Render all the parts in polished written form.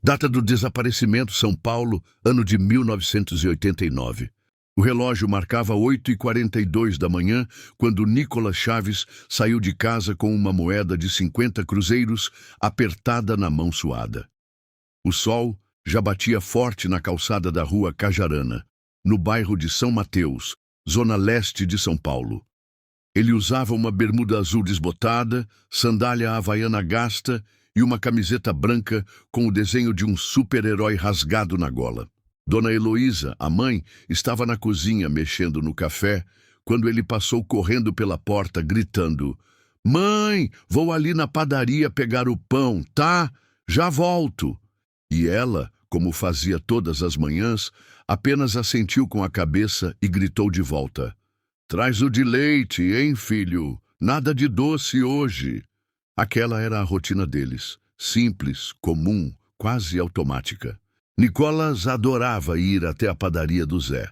Data do desaparecimento, São Paulo, ano de 1989. O relógio marcava 8h42 da manhã, quando Nicolas Chaves saiu de casa com uma moeda de 50 cruzeiros apertada na mão suada. O sol já batia forte na calçada da rua Cajarana, no bairro de São Mateus, zona leste de São Paulo. Ele usava uma bermuda azul desbotada, sandália havaiana gasta e uma camiseta branca com o desenho de um super-herói rasgado na gola. Dona Heloísa, a mãe, estava na cozinha mexendo no café quando ele passou correndo pela porta, gritando: "Mãe, vou ali na padaria pegar o pão, tá? Já volto." E ela, como fazia todas as manhãs, apenas assentiu com a cabeça e gritou de volta: "Traz o de leite, hein, filho? Nada de doce hoje." Aquela era a rotina deles, simples, comum, quase automática. Nicolas adorava ir até a padaria do Zé.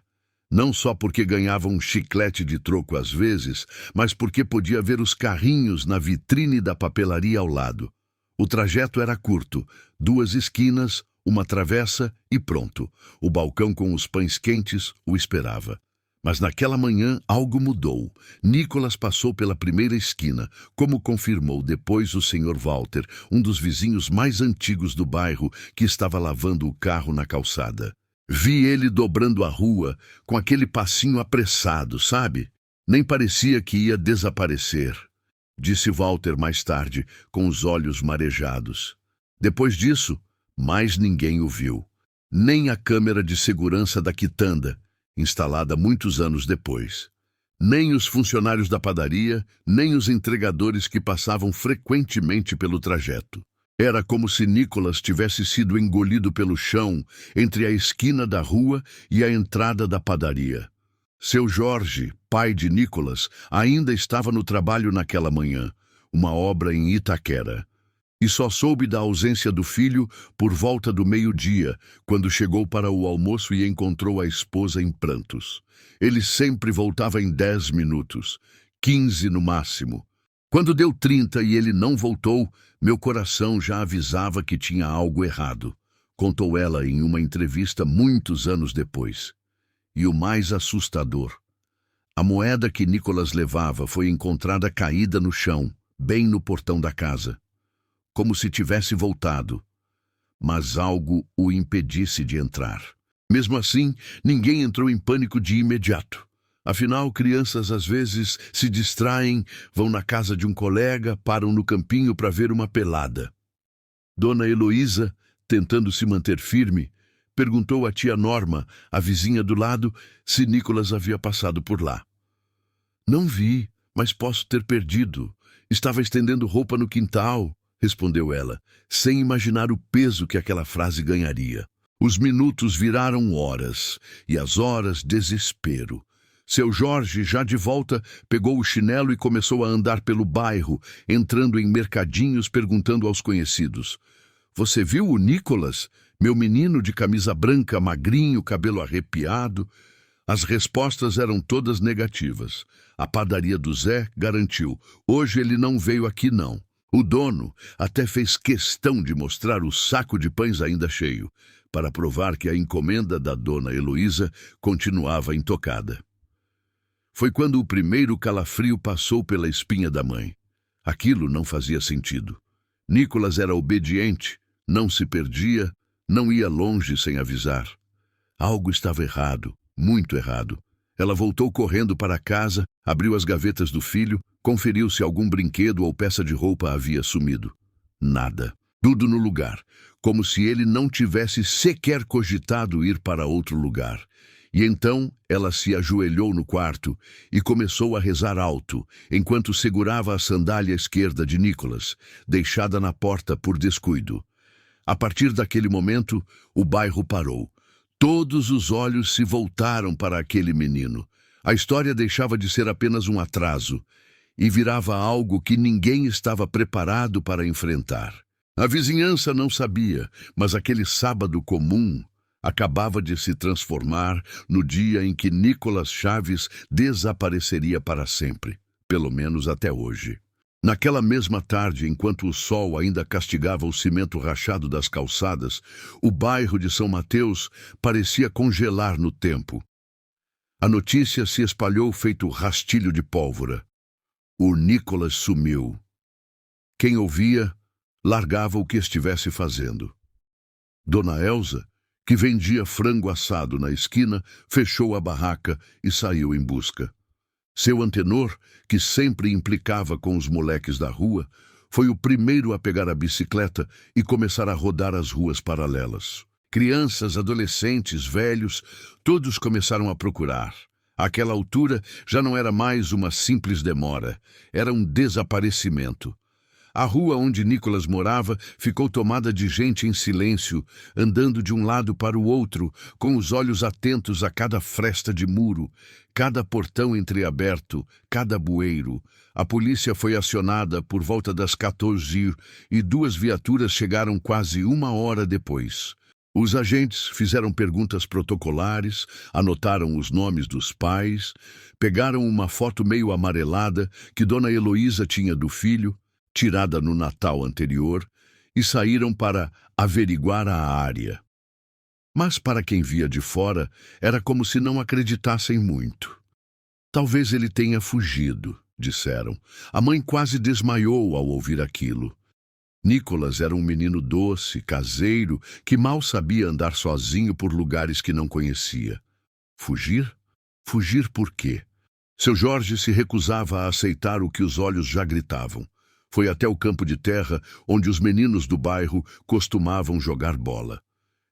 Não só porque ganhava um chiclete de troco às vezes, mas porque podia ver os carrinhos na vitrine da papelaria ao lado. O trajeto era curto, 2 esquinas, uma travessa e pronto. O balcão com os pães quentes o esperava. Mas naquela manhã algo mudou. Nicolas passou pela primeira esquina, como confirmou depois o Sr. Walter, um dos vizinhos mais antigos do bairro, que estava lavando o carro na calçada. Vi ele dobrando a rua, com aquele passinho apressado, sabe? Nem parecia que ia desaparecer, disse Walter mais tarde, com os olhos marejados. Depois disso, mais ninguém o viu. Nem a câmera de segurança da quitanda, instalada muitos anos depois. Nem os funcionários da padaria, nem os entregadores que passavam frequentemente pelo trajeto. Era como se Nicolas tivesse sido engolido pelo chão entre a esquina da rua e a entrada da padaria. Seu Jorge, pai de Nicolas, ainda estava no trabalho naquela manhã, uma obra em Itaquera. E só soube da ausência do filho por volta do meio-dia, quando chegou para o almoço e encontrou a esposa em prantos. Ele sempre voltava em 10 minutos, 15 no máximo. Quando deu 30 e ele não voltou, meu coração já avisava que tinha algo errado, contou ela em uma entrevista muitos anos depois. E o mais assustador: a moeda que Nicolas levava foi encontrada caída no chão, bem no portão da casa, como se tivesse voltado, mas algo o impedisse de entrar. Mesmo assim, ninguém entrou em pânico de imediato. Afinal, crianças às vezes se distraem, vão na casa de um colega, param no campinho para ver uma pelada. Dona Heloísa, tentando se manter firme, perguntou à tia Norma, a vizinha do lado, se Nicolas havia passado por lá. "Não vi, mas posso ter perdido. Estava estendendo roupa no quintal", respondeu ela, sem imaginar o peso que aquela frase ganharia. Os minutos viraram horas, e as horas desespero. Seu Jorge, já de volta, pegou o chinelo e começou a andar pelo bairro, entrando em mercadinhos perguntando aos conhecidos: "Você viu o Nicolas? Meu menino de camisa branca, magrinho, cabelo arrepiado?" As respostas eram todas negativas. A padaria do Zé garantiu: "Hoje ele não veio aqui não." O dono até fez questão de mostrar o saco de pães ainda cheio, para provar que a encomenda da dona Heloísa continuava intocada. Foi quando o primeiro calafrio passou pela espinha da mãe. Aquilo não fazia sentido. Nicolas era obediente, não se perdia, não ia longe sem avisar. Algo estava errado, muito errado. Ela voltou correndo para casa, abriu as gavetas do filho, conferiu se algum brinquedo ou peça de roupa havia sumido. Nada. Tudo no lugar, como se ele não tivesse sequer cogitado ir para outro lugar. E então ela se ajoelhou no quarto e começou a rezar alto, enquanto segurava a sandália esquerda de Nicolas, deixada na porta por descuido. A partir daquele momento, o bairro parou. Todos os olhos se voltaram para aquele menino. A história deixava de ser apenas um atraso e virava algo que ninguém estava preparado para enfrentar. A vizinhança não sabia, mas aquele sábado comum acabava de se transformar no dia em que Nicolas Chaves desapareceria para sempre, pelo menos até hoje. Naquela mesma tarde, enquanto o sol ainda castigava o cimento rachado das calçadas, o bairro de São Mateus parecia congelar no tempo. A notícia se espalhou feito rastilho de pólvora. O Nicolas sumiu. Quem ouvia, largava o que estivesse fazendo. Dona Elza, que vendia frango assado na esquina, fechou a barraca e saiu em busca. Seu Antenor, que sempre implicava com os moleques da rua, foi o primeiro a pegar a bicicleta e começar a rodar as ruas paralelas. Crianças, adolescentes, velhos, todos começaram a procurar. Àquela altura já não era mais uma simples demora, era um desaparecimento. A rua onde Nicolas morava ficou tomada de gente em silêncio, andando de um lado para o outro, com os olhos atentos a cada fresta de muro, cada portão entreaberto, cada bueiro. A polícia foi acionada por volta das 14h e 2 viaturas chegaram quase 1 hora depois. Os agentes fizeram perguntas protocolares, anotaram os nomes dos pais, pegaram uma foto meio amarelada que Dona Heloísa tinha do filho, tirada no Natal anterior, e saíram para averiguar a área. Mas para quem via de fora, era como se não acreditassem muito. Talvez ele tenha fugido, disseram. A mãe quase desmaiou ao ouvir aquilo. Nicolas era um menino doce, caseiro, que mal sabia andar sozinho por lugares que não conhecia. Fugir? Fugir por quê? Seu Jorge se recusava a aceitar o que os olhos já gritavam. Foi até o campo de terra, onde os meninos do bairro costumavam jogar bola.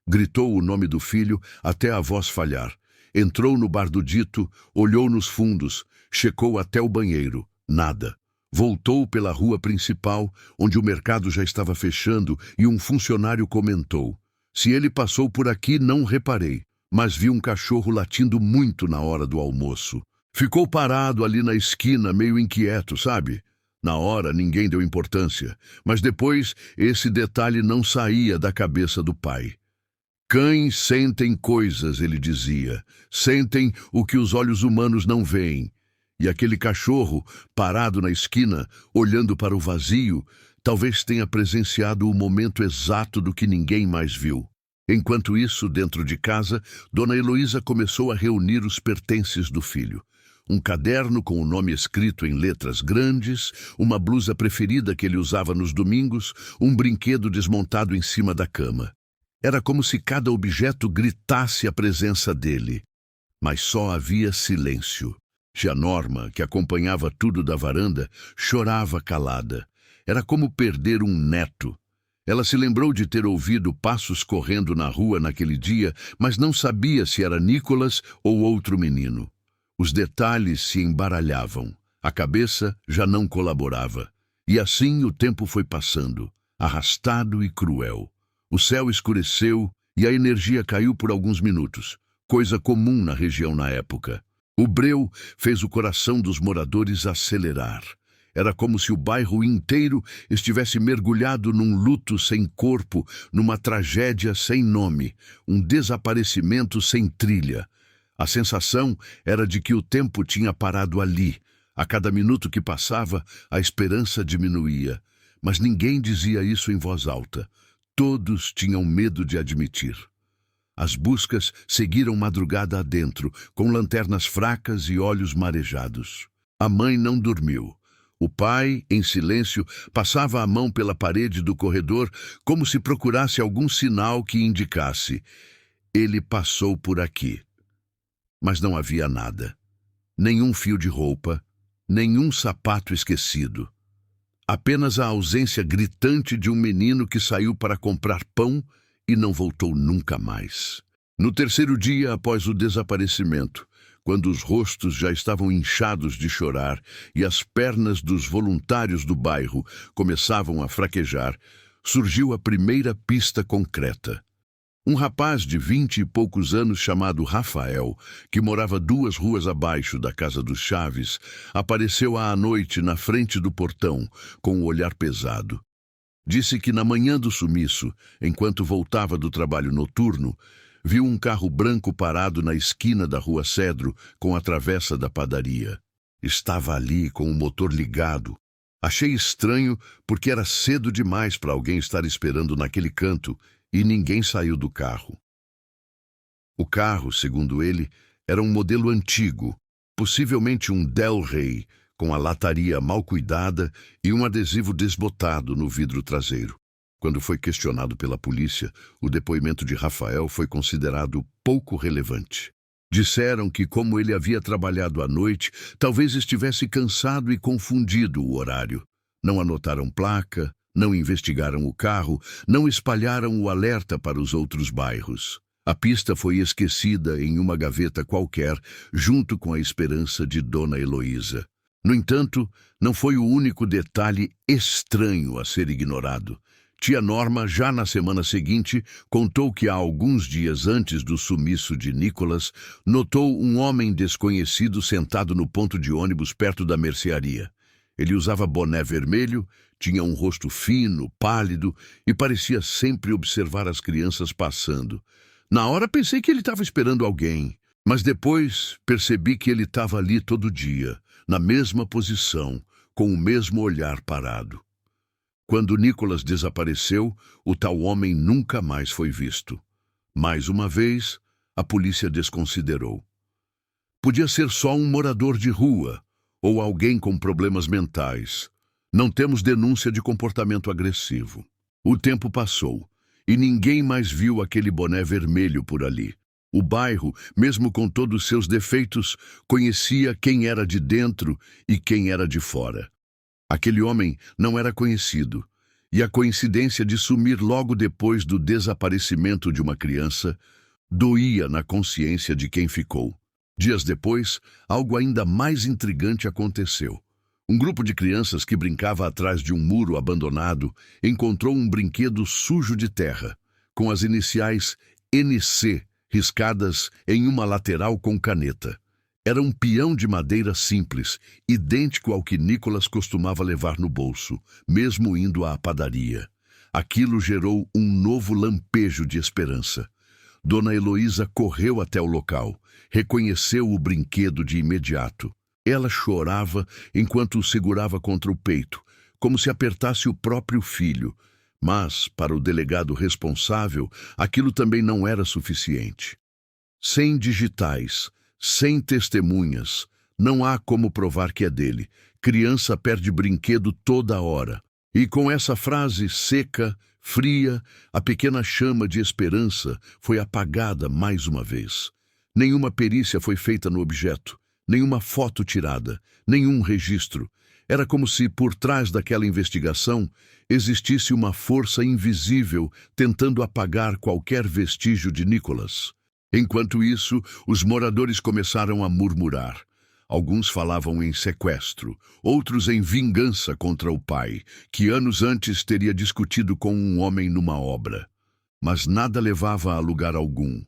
Gritou o nome do filho até a voz falhar. Entrou no bar do dito, olhou nos fundos, checou até o banheiro. Nada. Voltou pela rua principal, onde o mercado já estava fechando, e um funcionário comentou: "Se ele passou por aqui, não reparei, mas vi um cachorro latindo muito na hora do almoço. Ficou parado ali na esquina, meio inquieto, sabe?" Na hora, ninguém deu importância, mas depois esse detalhe não saía da cabeça do pai. "Cães sentem coisas", ele dizia. "Sentem o que os olhos humanos não veem." E aquele cachorro, parado na esquina, olhando para o vazio, talvez tenha presenciado o momento exato do que ninguém mais viu. Enquanto isso, dentro de casa, Dona Heloísa começou a reunir os pertences do filho. Um caderno com o nome escrito em letras grandes, uma blusa preferida que ele usava nos domingos, um brinquedo desmontado em cima da cama. Era como se cada objeto gritasse a presença dele. Mas só havia silêncio. Tia Norma, que acompanhava tudo da varanda, chorava calada. Era como perder um neto. Ela se lembrou de ter ouvido passos correndo na rua naquele dia, mas não sabia se era Nicolas ou outro menino. Os detalhes se embaralhavam. A cabeça já não colaborava. E assim o tempo foi passando, arrastado e cruel. O céu escureceu e a energia caiu por alguns minutos, coisa comum na região na época. O breu fez o coração dos moradores acelerar. Era como se o bairro inteiro estivesse mergulhado num luto sem corpo, numa tragédia sem nome, um desaparecimento sem trilha. A sensação era de que o tempo tinha parado ali. A cada minuto que passava, a esperança diminuía. Mas ninguém dizia isso em voz alta. Todos tinham medo de admitir. As buscas seguiram madrugada adentro, com lanternas fracas e olhos marejados. A mãe não dormiu. O pai, em silêncio, passava a mão pela parede do corredor, como se procurasse algum sinal que indicasse: "Ele passou por aqui." Mas não havia nada. Nenhum fio de roupa, nenhum sapato esquecido. Apenas a ausência gritante de um menino que saiu para comprar pão e não voltou nunca mais. No terceiro dia após o desaparecimento, quando os rostos já estavam inchados de chorar e as pernas dos voluntários do bairro começavam a fraquejar, surgiu a primeira pista concreta. Um rapaz de 20 e poucos anos chamado Rafael, que morava 2 ruas abaixo da casa dos Chaves, apareceu à noite na frente do portão, com o olhar pesado. Disse que na manhã do sumiço, enquanto voltava do trabalho noturno, viu um carro branco parado na esquina da rua Cedro, com a travessa da padaria. Estava ali com o motor ligado. Achei estranho porque era cedo demais para alguém estar esperando naquele canto e ninguém saiu do carro. O carro, segundo ele, era um modelo antigo, possivelmente um Del Rey, com a lataria mal cuidada e um adesivo desbotado no vidro traseiro. Quando foi questionado pela polícia, o depoimento de Rafael foi considerado pouco relevante. Disseram que, como ele havia trabalhado à noite, talvez estivesse cansado e confundido o horário. Não anotaram placa, não investigaram o carro, não espalharam o alerta para os outros bairros. A pista foi esquecida em uma gaveta qualquer, junto com a esperança de Dona Heloísa. No entanto, não foi o único detalhe estranho a ser ignorado. Tia Norma, já na semana seguinte, contou que há alguns dias antes do sumiço de Nicolas, notou um homem desconhecido sentado no ponto de ônibus perto da mercearia. Ele usava boné vermelho, tinha um rosto fino, pálido e parecia sempre observar as crianças passando. Na hora pensei que ele estava esperando alguém, mas depois percebi que ele estava ali todo dia, na mesma posição, com o mesmo olhar parado. Quando Nicolas desapareceu, o tal homem nunca mais foi visto. Mais uma vez, a polícia desconsiderou. Podia ser só um morador de rua ou alguém com problemas mentais. Não temos denúncia de comportamento agressivo. O tempo passou e ninguém mais viu aquele boné vermelho por ali. O bairro, mesmo com todos seus defeitos, conhecia quem era de dentro e quem era de fora. Aquele homem não era conhecido, e a coincidência de sumir logo depois do desaparecimento de uma criança doía na consciência de quem ficou. Dias depois, algo ainda mais intrigante aconteceu. Um grupo de crianças que brincava atrás de um muro abandonado encontrou um brinquedo sujo de terra, com as iniciais NC riscadas em uma lateral com caneta. Era um peão de madeira simples, idêntico ao que Nicolas costumava levar no bolso, mesmo indo à padaria. Aquilo gerou um novo lampejo de esperança. Dona Heloísa correu até o local, reconheceu o brinquedo de imediato. Ela chorava enquanto o segurava contra o peito, como se apertasse o próprio filho. Mas, para o delegado responsável, aquilo também não era suficiente. Sem digitais, sem testemunhas, não há como provar que é dele. Criança perde brinquedo toda hora. E com essa frase seca, fria, a pequena chama de esperança foi apagada mais uma vez. Nenhuma perícia foi feita no objeto, nenhuma foto tirada, nenhum registro. Era como se, por trás daquela investigação, existisse uma força invisível tentando apagar qualquer vestígio de Nicolas. Enquanto isso, os moradores começaram a murmurar. Alguns falavam em sequestro, outros em vingança contra o pai, que anos antes teria discutido com um homem numa obra. Mas nada levava a lugar algum.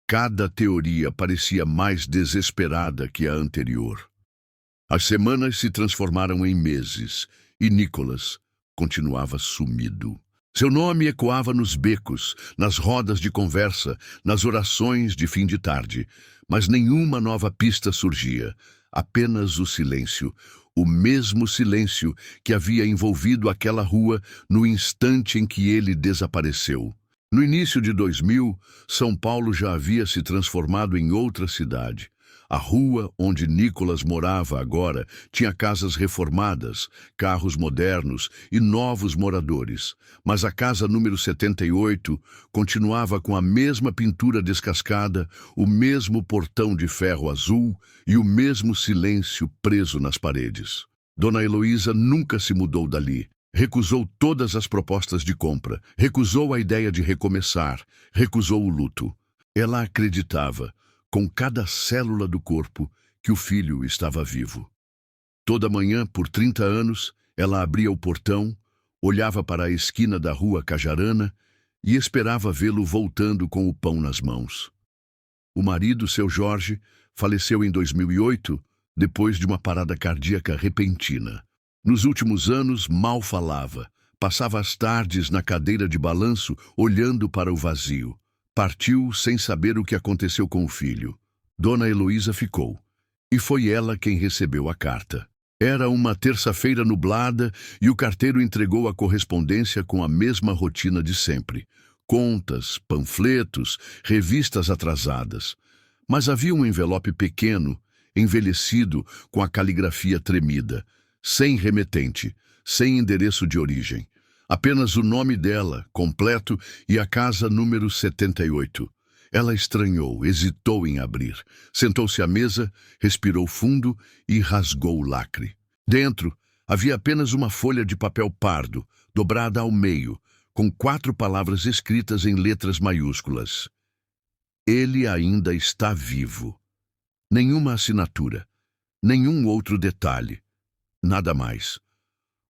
Cada teoria parecia mais desesperada que a anterior. As semanas se transformaram em meses, e Nicolas continuava sumido. Seu nome ecoava nos becos, nas rodas de conversa, nas orações de fim de tarde, mas nenhuma nova pista surgia, apenas o silêncio, o mesmo silêncio que havia envolvido aquela rua no instante em que ele desapareceu. No início de 2000, São Paulo já havia se transformado em outra cidade. A rua onde Nicolas morava agora tinha casas reformadas, carros modernos e novos moradores. Mas a casa número 78 continuava com a mesma pintura descascada, o mesmo portão de ferro azul e o mesmo silêncio preso nas paredes. Dona Heloísa nunca se mudou dali. Recusou todas as propostas de compra, recusou a ideia de recomeçar, recusou o luto. Ela acreditava, com cada célula do corpo, que o filho estava vivo. Toda manhã, por 30 anos, ela abria o portão, olhava para a esquina da rua Cajarana e esperava vê-lo voltando com o pão nas mãos. O marido, seu Jorge, faleceu em 2008, depois de uma parada cardíaca repentina. Nos últimos anos, mal falava. Passava as tardes na cadeira de balanço, olhando para o vazio. Partiu sem saber o que aconteceu com o filho. Dona Heloísa ficou. E foi ela quem recebeu a carta. Era uma terça-feira nublada e o carteiro entregou a correspondência com a mesma rotina de sempre. Contas, panfletos, revistas atrasadas. Mas havia um envelope pequeno, envelhecido, com a caligrafia tremida, sem remetente, sem endereço de origem. Apenas o nome dela, completo, e a casa número 78. Ela estranhou, hesitou em abrir. Sentou-se à mesa, respirou fundo e rasgou o lacre. Dentro, havia apenas uma folha de papel pardo, dobrada ao meio, com 4 palavras escritas em letras maiúsculas. Ele ainda está vivo. Nenhuma assinatura, nenhum outro detalhe, nada mais.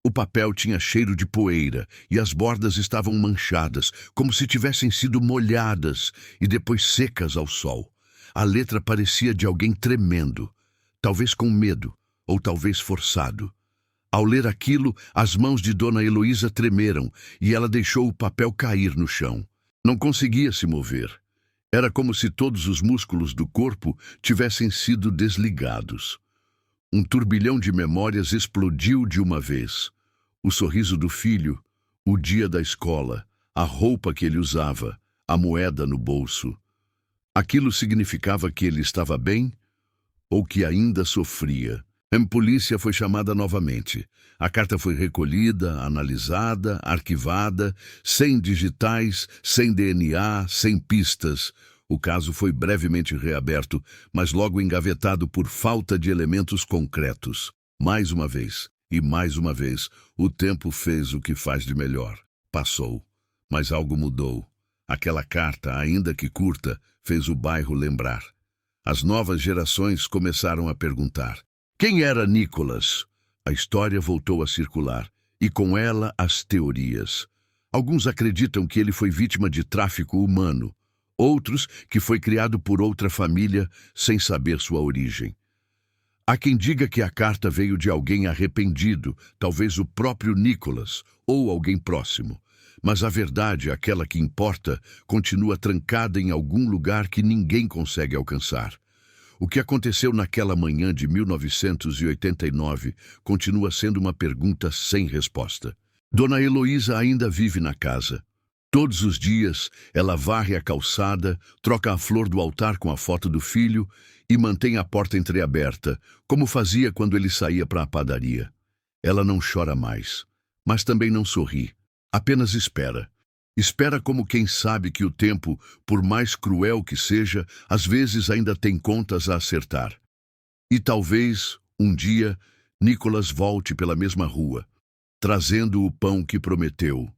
O papel tinha cheiro de poeira e as bordas estavam manchadas, como se tivessem sido molhadas e depois secas ao sol. A letra parecia de alguém tremendo, talvez com medo, ou talvez forçado. Ao ler aquilo, as mãos de Dona Heloísa tremeram e ela deixou o papel cair no chão. Não conseguia se mover. Era como se todos os músculos do corpo tivessem sido desligados. Um turbilhão de memórias explodiu de uma vez. O sorriso do filho, o dia da escola, a roupa que ele usava, a moeda no bolso. Aquilo significava que ele estava bem ou que ainda sofria. A polícia foi chamada novamente. A carta foi recolhida, analisada, arquivada, sem digitais, sem DNA, sem pistas. O caso foi brevemente reaberto, mas logo engavetado por falta de elementos concretos. Mais uma vez, e mais uma vez, o tempo fez o que faz de melhor. Passou, mas algo mudou. Aquela carta, ainda que curta, fez o bairro lembrar. As novas gerações começaram a perguntar: quem era Nicholas? A história voltou a circular, e com ela as teorias. Alguns acreditam que ele foi vítima de tráfico humano, outros que foi criado por outra família sem saber sua origem. Há quem diga que a carta veio de alguém arrependido, talvez o próprio Nicholas ou alguém próximo. Mas a verdade, aquela que importa, continua trancada em algum lugar que ninguém consegue alcançar. O que aconteceu naquela manhã de 1989 continua sendo uma pergunta sem resposta. Dona Heloísa ainda vive na casa. Todos os dias, ela varre a calçada, troca a flor do altar com a foto do filho e mantém a porta entreaberta, como fazia quando ele saía para a padaria. Ela não chora mais, mas também não sorri. Apenas espera. Espera como quem sabe que o tempo, por mais cruel que seja, às vezes ainda tem contas a acertar. E talvez, um dia, Nicholas volte pela mesma rua, trazendo o pão que prometeu,